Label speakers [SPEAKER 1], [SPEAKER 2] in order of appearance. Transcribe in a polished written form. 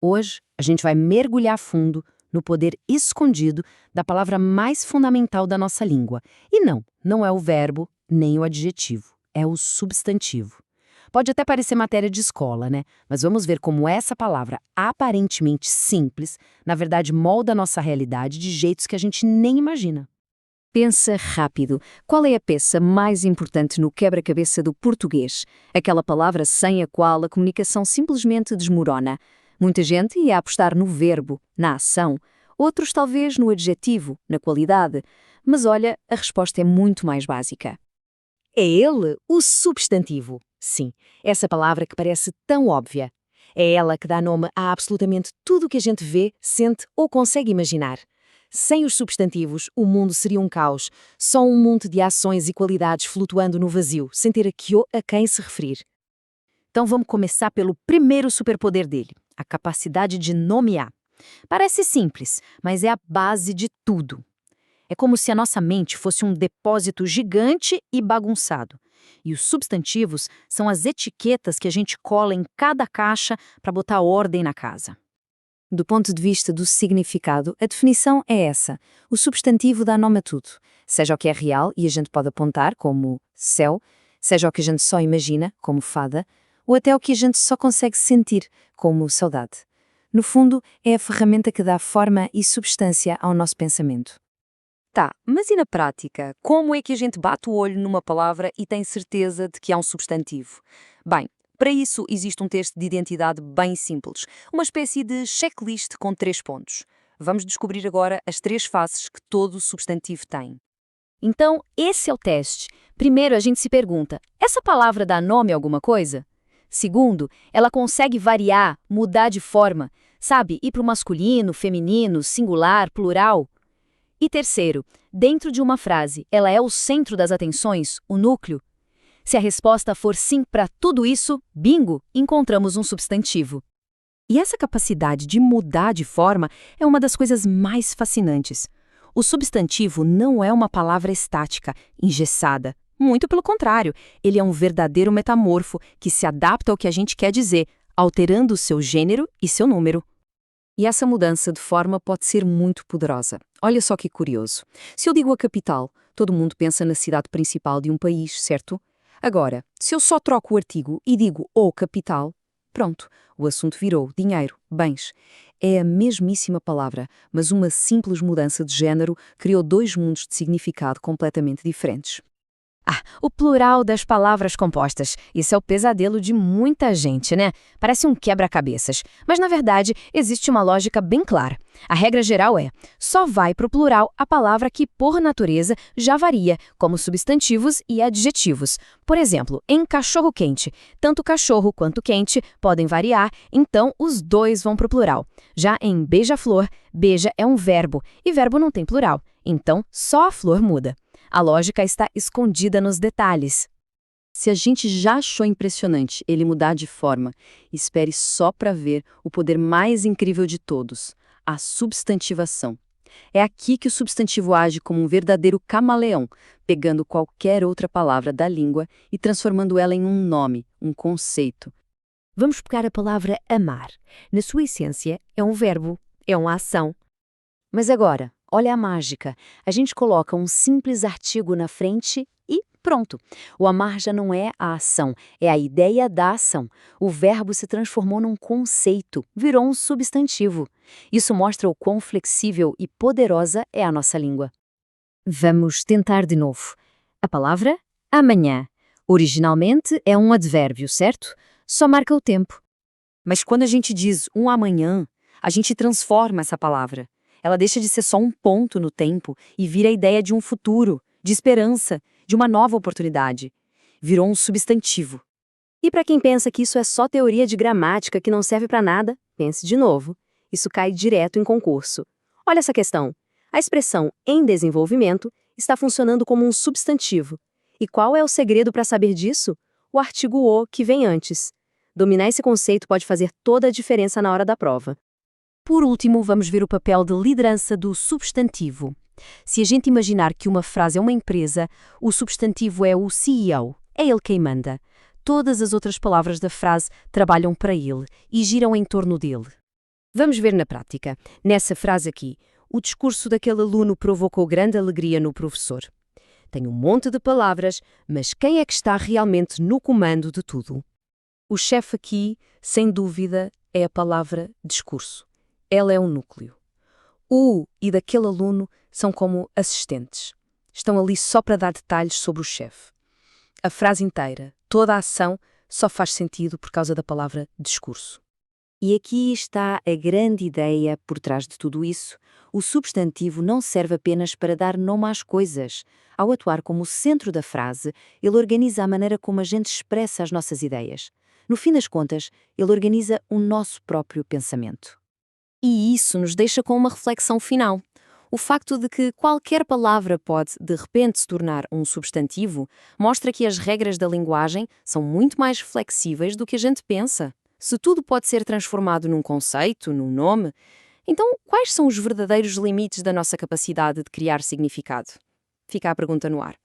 [SPEAKER 1] Hoje, a gente vai mergulhar fundo no poder escondido da palavra mais fundamental da nossa língua. E não é o verbo nem o adjetivo, é o substantivo. Pode até parecer matéria de escola, né? Mas vamos ver como essa palavra, aparentemente simples, na verdade molda a nossa realidade de jeitos que a gente nem imagina.
[SPEAKER 2] Pensa rápido. Qual é a peça mais importante no quebra-cabeça do português? Aquela palavra sem a qual a comunicação simplesmente desmorona. Muita gente ia apostar no verbo, na ação. Outros talvez no adjetivo, na qualidade. Mas olha, a resposta é muito mais básica.
[SPEAKER 1] É ele, o substantivo. Sim, essa palavra que parece tão óbvia. É ela que dá nome a absolutamente tudo o que a gente vê, sente ou consegue imaginar. Sem os substantivos, o mundo seria um caos, só um monte de ações e qualidades flutuando no vazio, sem ter a quem se referir. Então vamos começar pelo primeiro superpoder dele, a capacidade de nomear. Parece simples, mas é a base de tudo. É como se a nossa mente fosse um depósito gigante e bagunçado. E os substantivos são as etiquetas que a gente cola em cada caixa para botar ordem na casa.
[SPEAKER 2] Do ponto de vista do significado, a definição é essa. O substantivo dá nome a tudo. Seja o que é real e a gente pode apontar, como céu, seja o que a gente só imagina, como fada, ou até o que a gente só consegue sentir, como saudade. No fundo, é a ferramenta que dá forma e substância ao nosso pensamento.
[SPEAKER 3] Tá, mas e na prática? Como é que a gente bate o olho numa palavra e tem certeza de que há um substantivo? Bem, para isso existe um teste de identidade bem simples, uma espécie de checklist com 3 pontos. Vamos descobrir agora as 3 faces que todo substantivo tem.
[SPEAKER 1] Então, esse é o teste. Primeiro, a gente se pergunta, essa palavra dá nome a alguma coisa? Segundo, ela consegue variar, mudar de forma, sabe, ir para o masculino, feminino, singular, plural? E terceiro, dentro de uma frase, ela é o centro das atenções, o núcleo? Se a resposta for sim para tudo isso, bingo, encontramos um substantivo. E essa capacidade de mudar de forma é uma das coisas mais fascinantes. O substantivo não é uma palavra estática, engessada. Muito pelo contrário, ele é um verdadeiro metamorfo que se adapta ao que a gente quer dizer, alterando seu gênero e seu número.
[SPEAKER 2] E essa mudança de forma pode ser muito poderosa. Olha só que curioso. Se eu digo a capital, todo mundo pensa na cidade principal de um país, certo? Agora, se eu só troco o artigo e digo o capital, pronto, o assunto virou dinheiro, bens. É a mesmíssima palavra, mas uma simples mudança de género criou 2 mundos de significado completamente diferentes.
[SPEAKER 1] O plural das palavras compostas. Isso é o pesadelo de muita gente, né? Parece um quebra-cabeças. Mas, na verdade, existe uma lógica bem clara. A regra geral é, só vai para o plural a palavra que, por natureza, já varia, como substantivos e adjetivos. Por exemplo, em cachorro-quente, tanto cachorro quanto quente podem variar, então os 2 vão para o plural. Já em beija-flor, beija é um verbo, e verbo não tem plural. Então, só a flor muda. A lógica está escondida nos detalhes.
[SPEAKER 2] Se a gente já achou impressionante ele mudar de forma, espere só para ver o poder mais incrível de todos, a substantivação. É aqui que o substantivo age como um verdadeiro camaleão, pegando qualquer outra palavra da língua e transformando ela em um nome, um conceito.
[SPEAKER 1] Vamos pegar a palavra amar. Na sua essência, é um verbo, é uma ação. Mas agora, olha a mágica. A gente coloca um simples artigo na frente e pronto. O amar já não é a ação, é a ideia da ação. O verbo se transformou num conceito, virou um substantivo. Isso mostra o quão flexível e poderosa é a nossa língua. Vamos tentar de novo. A palavra amanhã. Originalmente é um advérbio, certo? Só marca o tempo.
[SPEAKER 3] Mas quando a gente diz um amanhã, a gente transforma essa palavra. Ela deixa de ser só um ponto no tempo e vira a ideia de um futuro, de esperança, de uma nova oportunidade. Virou um substantivo.
[SPEAKER 1] E para quem pensa que isso é só teoria de gramática que não serve para nada, pense de novo. Isso cai direto em concurso. Olha essa questão. A expressão em desenvolvimento está funcionando como um substantivo. E qual é o segredo para saber disso? O artigo o que vem antes. Dominar esse conceito pode fazer toda a diferença na hora da prova. Por último, vamos ver o papel de liderança do substantivo. Se a gente imaginar que uma frase é uma empresa, o substantivo é o CEO, é ele quem manda. Todas as outras palavras da frase trabalham para ele e giram em torno dele.
[SPEAKER 3] Vamos ver na prática. Nessa frase aqui, o discurso daquele aluno provocou grande alegria no professor. Tem um monte de palavras, mas quem é que está realmente no comando de tudo? O chefe aqui, sem dúvida, é a palavra discurso. Ela é um núcleo. O e daquele aluno são como assistentes. Estão ali só para dar detalhes sobre o chefe. A frase inteira, toda a ação, só faz sentido por causa da palavra discurso.
[SPEAKER 2] E aqui está a grande ideia por trás de tudo isso. O substantivo não serve apenas para dar nome às coisas. Ao atuar como o centro da frase, ele organiza a maneira como a gente expressa as nossas ideias. No fim das contas, ele organiza o nosso próprio pensamento.
[SPEAKER 3] E isso nos deixa com uma reflexão final. O facto de que qualquer palavra pode, de repente, se tornar um substantivo, mostra que as regras da linguagem são muito mais flexíveis do que a gente pensa. Se tudo pode ser transformado num conceito, num nome, então quais são os verdadeiros limites da nossa capacidade de criar significado? Fica a pergunta no ar.